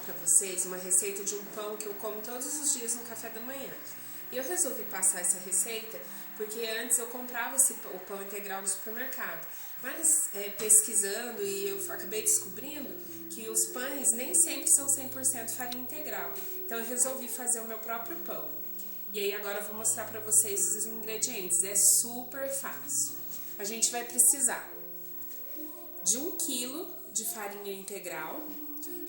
para vocês uma receita de um pão que eu como todos os dias no café da manhã. E eu resolvi passar essa receita porque antes eu comprava o pão integral no supermercado. Mas pesquisando e eu acabei descobrindo que os pães nem sempre são 100% farinha integral. Então eu resolvi fazer o meu próprio pão. E aí agora eu vou mostrar para vocês os ingredientes. É super fácil. A gente vai precisar de 1 kg de farinha integral.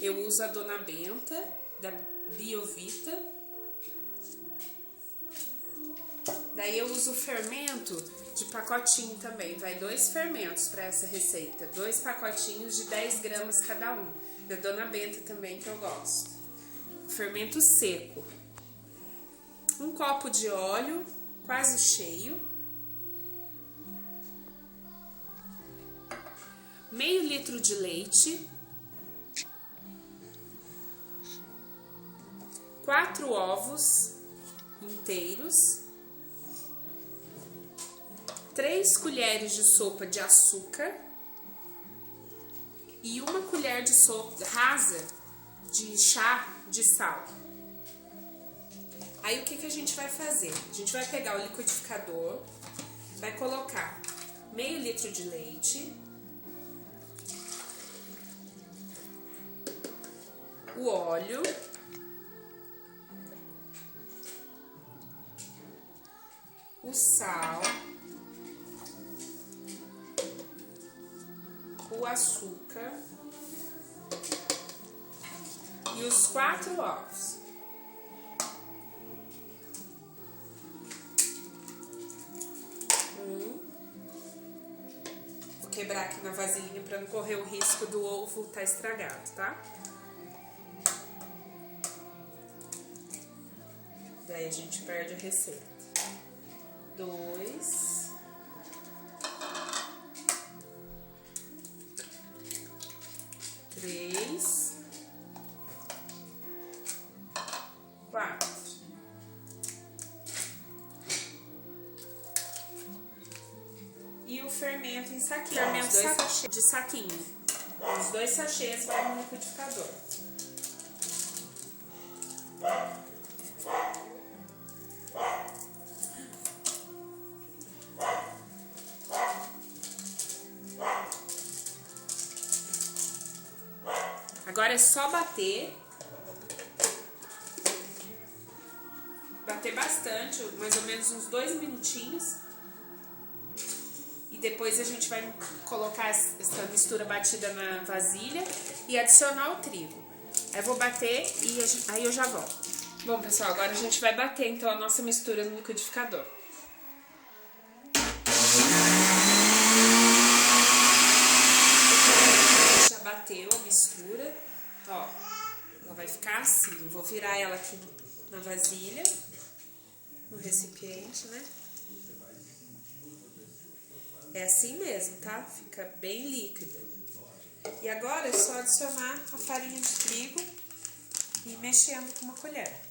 Eu uso a Dona Benta, da Biovita. Daí eu uso o fermento de pacotinho também. Vai 2 fermentos para essa receita. 2 pacotinhos de 10 gramas cada um. Da Dona Benta também, que eu gosto. Fermento seco. 1 copo de óleo, quase cheio. Meio litro de leite. 4 ovos inteiros. 3 colheres de sopa de açúcar. E 1 colher de sopa rasa de chá de sal. Aí o que a gente vai fazer? A gente vai pegar o liquidificador, vai colocar meio litro de leite, o óleo, o sal, o açúcar e os 4 ovos. Vou quebrar aqui na vasilhinha para não correr o risco do ovo estar estragado, tá? Daí a gente perde a receita. 2, 3, 4. E o fermento em saquinho. Fermento de saquinho. Os 2 sachês vai no liquidificador. Agora é só bater. Bater bastante, mais ou menos uns 2 minutinhos. E depois a gente vai colocar essa mistura batida na vasilha e adicionar o trigo. Aí eu vou bater e aí eu já volto. Bom, pessoal, agora a gente vai bater então a nossa mistura no liquidificador. Já bateu a mistura, ó, ela vai ficar assim. Eu vou virar ela aqui na vasilha, no recipiente, né? É assim mesmo, tá? Fica bem líquida. E agora é só adicionar a farinha de trigo e ir mexendo com uma colher.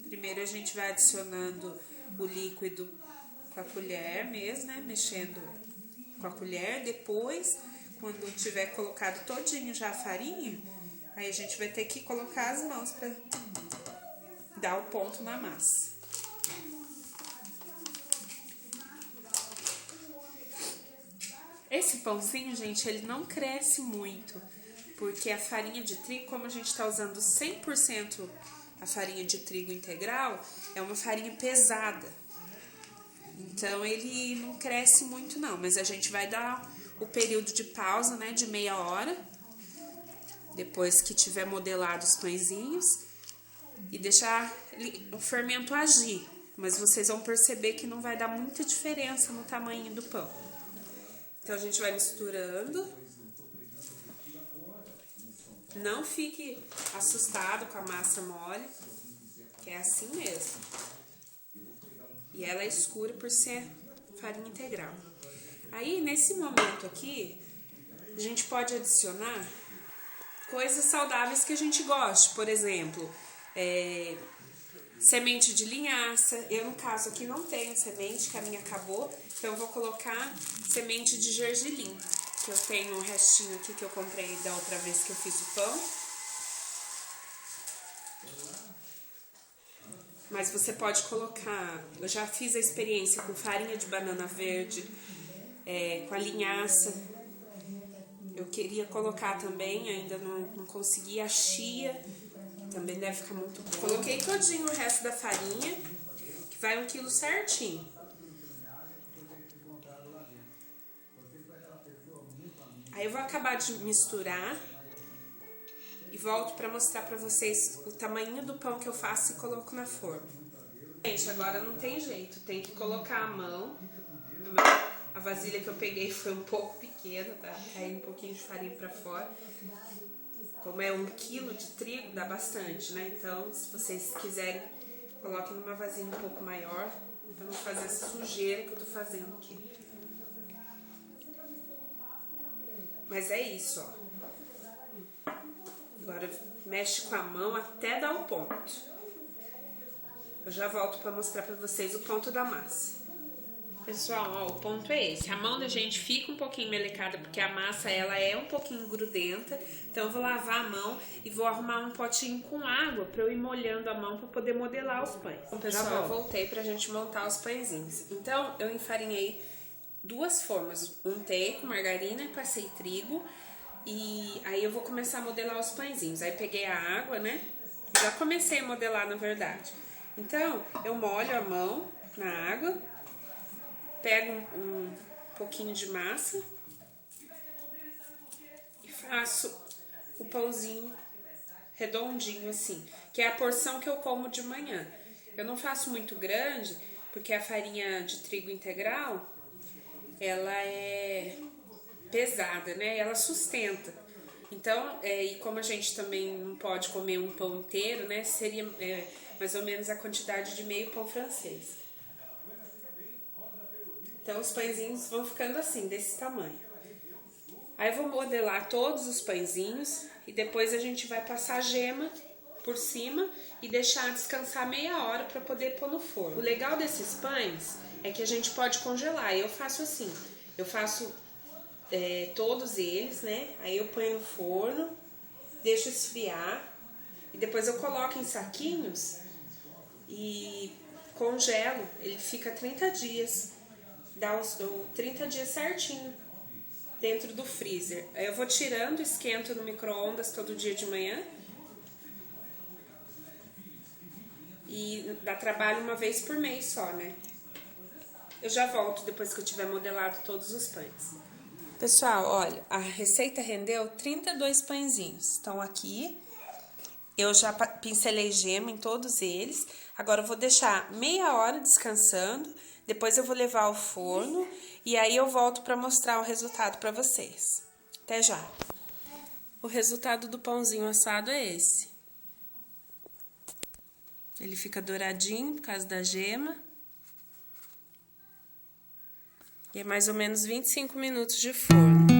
Primeiro a gente vai adicionando o líquido com a colher mesmo, né? Mexendo com a colher. Depois, quando tiver colocado todinho já a farinha, aí a gente vai ter que colocar as mãos para dar o ponto na massa. Esse pãozinho, gente, ele não cresce muito, porque a farinha de trigo, como a gente tá usando 100% a farinha de trigo integral, é uma farinha pesada. Então, ele não cresce muito não, mas a gente vai dar o período de pausa, né, de meia hora, depois que tiver modelado os pãezinhos, e deixar o fermento agir. Mas vocês vão perceber que não vai dar muita diferença no tamanho do pão. Então, a gente vai misturando. Não fique assustado com a massa mole, que é assim mesmo. E ela é escura por ser farinha integral. Aí, nesse momento aqui, a gente pode adicionar coisas saudáveis que a gente goste. Por exemplo, semente de linhaça. Eu, no caso aqui, não tenho semente, que a minha acabou. Então, eu vou colocar semente de gergelim, que eu tenho um restinho aqui que eu comprei da outra vez que eu fiz o pão. Mas você pode colocar, eu já fiz a experiência com farinha de banana verde, com a linhaça. Eu queria colocar também, ainda não consegui, a chia, também deve ficar muito bom. Coloquei todinho o resto da farinha, que vai 1 quilo certinho. Aí eu vou acabar de misturar e volto para mostrar para vocês o tamanho do pão que eu faço e coloco na forma. Gente, agora não tem jeito, tem que colocar a mão. A vasilha que eu peguei foi um pouco pequena, tá caindo um pouquinho de farinha para fora. Como é 1 quilo de trigo, dá bastante, né? Então, se vocês quiserem, coloquem numa vasilha um pouco maior, para não fazer essa sujeira que eu tô fazendo aqui. Mas é isso, ó. Agora mexe com a mão até dar o ponto. Eu já volto para mostrar para vocês o ponto da massa. Pessoal, ó, o ponto é esse. A mão da gente fica um pouquinho melecada porque a massa ela é um pouquinho grudenta. Então eu vou lavar a mão e vou arrumar um potinho com água para eu ir molhando a mão para poder modelar os pães. Então, pessoal, eu voltei pra gente montar os pãezinhos. Então eu enfarinhei 2 formas. Untei com margarina e passei trigo. E aí eu vou começar a modelar os pãezinhos. Aí peguei a água, né? Já comecei a modelar, na verdade. Então, eu molho a mão na água, pego um pouquinho de massa e faço o pãozinho redondinho assim, que é a porção que eu como de manhã. Eu não faço muito grande, porque a farinha de trigo integral, ela é pesada, né? Ela sustenta. Então, e como a gente também não pode comer um pão inteiro, né? Seria mais ou menos a quantidade de meio pão francês. Então, os pãezinhos vão ficando assim, desse tamanho. Aí eu vou modelar todos os pãezinhos e depois a gente vai passar gema por cima e deixar descansar meia hora para poder pôr no forno. O legal desses pães é que a gente pode congelar. Eu faço assim, eu faço todos eles, né? Aí eu ponho no forno, deixo esfriar e depois eu coloco em saquinhos e congelo. Ele fica 30 dias, dá os 30 dias certinho dentro do freezer. Aí eu vou tirando, esquento no micro-ondas todo dia de manhã. E dá trabalho uma vez por mês só, né? Eu já volto depois que eu tiver modelado todos os pães. Pessoal, olha, a receita rendeu 32 pãezinhos. Estão aqui. Eu já pincelei gema em todos eles. Agora eu vou deixar meia hora descansando. Depois eu vou levar ao forno. E aí eu volto para mostrar o resultado para vocês. Até já. O resultado do pãozinho assado é esse. Ele fica douradinho por causa da gema. E é mais ou menos 25 minutos de forno.